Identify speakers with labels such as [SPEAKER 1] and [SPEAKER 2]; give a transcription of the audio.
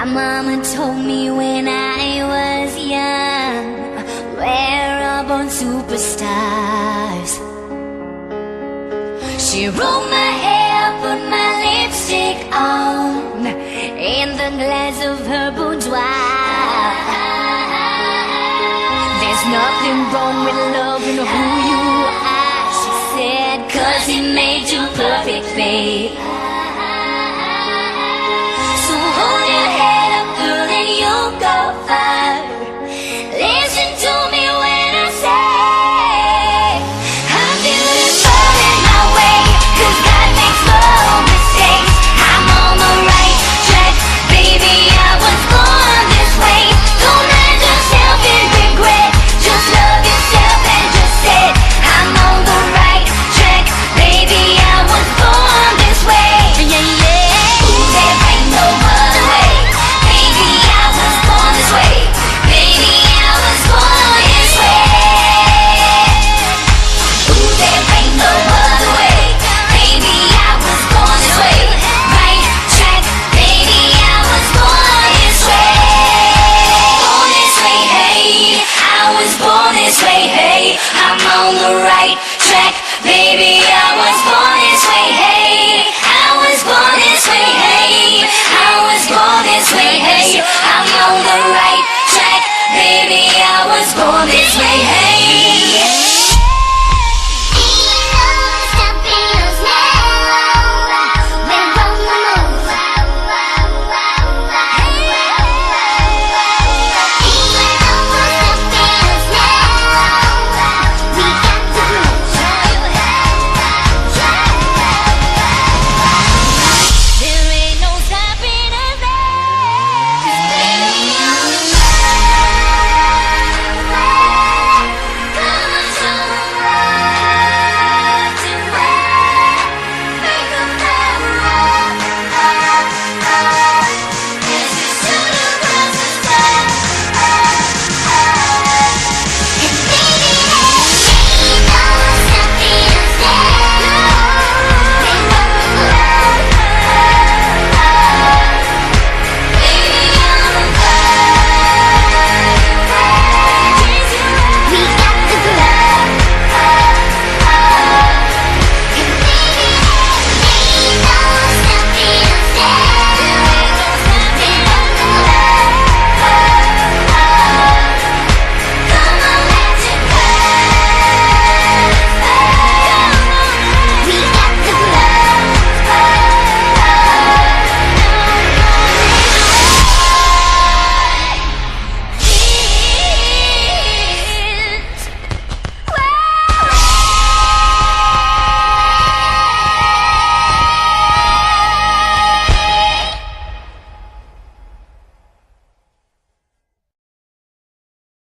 [SPEAKER 1] My mama told me when I was young, we're all born superstars. She rolled my hair, put my lipstick on, in the glass of her boudoir. There's nothing wrong with loving who you are, she said, 'cause he made you perfectly. So hold your head up, girl, and you'll go far. Listen to me when I say I'm beautiful in my way, 'cause God makes no mistakes. I'm on the right track, baby, I was born this way. Don't hide yourself in regret, just love yourself and just say I'm on the right track, baby, I was born this way. Yeah, yeah. Ooh, there ain't no other way, baby, I was born this way. Baby, I was born this way. Ooh, there ain't no other way, baby, I was born this way. Right track, baby, I was born this way. Born this way, hey, I was born this way, hey. I'm on the right track, baby,